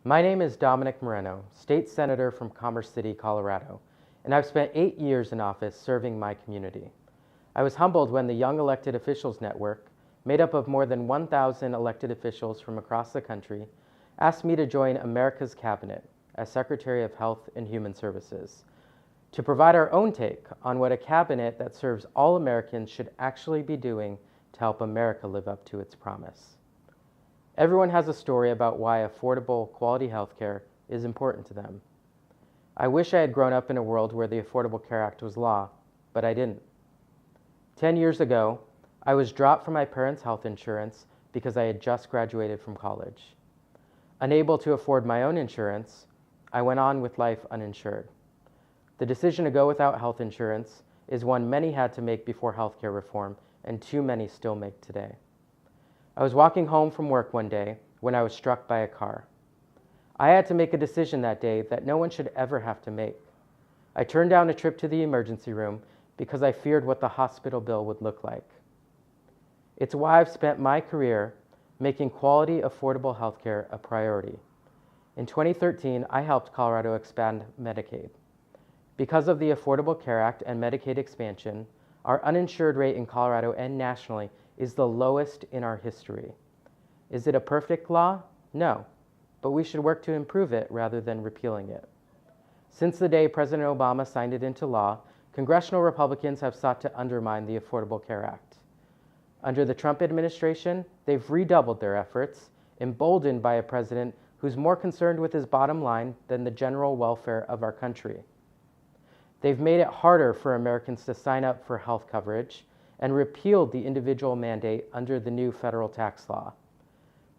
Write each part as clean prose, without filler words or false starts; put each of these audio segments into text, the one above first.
My name is Dominick Moreno, State Senator from Commerce City, Colorado, and I've spent 8 years in office serving my community. I was humbled when the Young Elected Officials Network, made up of more than 1,000 elected officials from across the country, asked me to join America's Cabinet as Secretary of Health and Human Services to provide our own take on what a cabinet that serves all Americans should actually be doing to help America live up to its promise. Everyone has a story about why affordable, quality health care is important to them. I wish I had grown up in a world where the Affordable Care Act was law, but I didn't. 10 years ago, I was dropped from my parents' health insurance because I had just graduated from college. Unable to afford my own insurance, I went on with life uninsured. The decision to go without health insurance is one many had to make before healthcare reform, and too many still make today. I was walking home from work one day when I was struck by a car. I had to make a decision that day that no one should ever have to make. I turned down a trip to the emergency room because I feared what the hospital bill would look like. It's why I've spent my career making quality, affordable healthcare a priority. In 2013, I helped Colorado expand Medicaid. Because of the Affordable Care Act and Medicaid expansion, our uninsured rate in Colorado and nationally is the lowest in our history. Is it a perfect law? No, but we should work to improve it rather than repealing it. Since the day President Obama signed it into law, congressional Republicans have sought to undermine the Affordable Care Act. Under the Trump administration, they've redoubled their efforts, emboldened by a president who's more concerned with his bottom line than the general welfare of our country. They've made it harder for Americans to sign up for health coverage and repealed the individual mandate under the new federal tax law.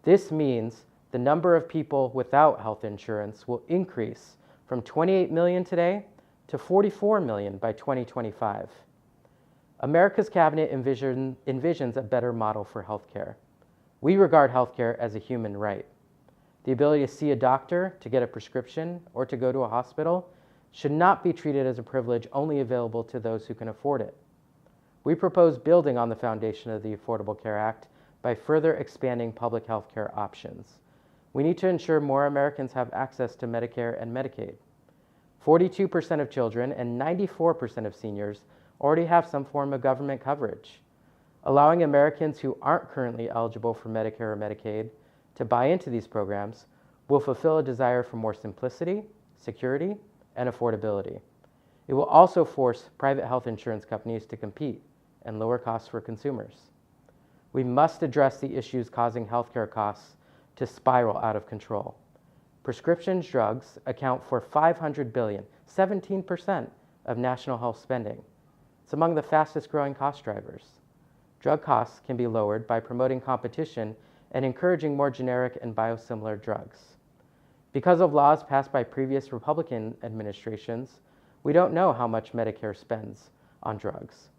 This means the number of people without health insurance will increase from 28 million today to 44 million by 2025. America's cabinet envisions a better model for healthcare. We regard healthcare as a human right. The ability to see a doctor, to get a prescription, or to go to a hospital should not be treated as a privilege only available to those who can afford it. We propose building on the foundation of the Affordable Care Act by further expanding public health care options. We need to ensure more Americans have access to Medicare and Medicaid. 42% of children and 94% of seniors already have some form of government coverage. Allowing Americans who aren't currently eligible for Medicare or Medicaid to buy into these programs will fulfill a desire for more simplicity, security, and affordability. It will also force private health insurance companies to compete and lower costs for consumers. We must address the issues causing healthcare costs to spiral out of control. Prescription drugs account for $500 billion, 17% of national health spending. It's among the fastest growing cost drivers. Drug costs can be lowered by promoting competition and encouraging more generic and biosimilar drugs. Because of laws passed by previous Republican administrations, we don't know how much Medicare spends on drugs.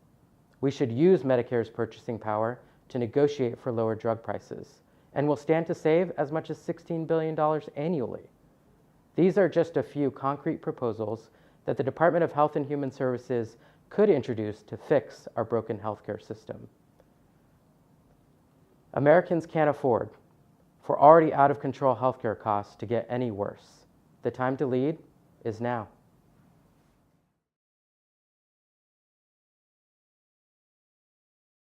We should use Medicare's purchasing power to negotiate for lower drug prices, and will stand to save as much as $16 billion annually. These are just a few concrete proposals that the Department of Health and Human Services could introduce to fix our broken healthcare system. Americans can't afford for already out of control healthcare costs to get any worse. The time to lead is now.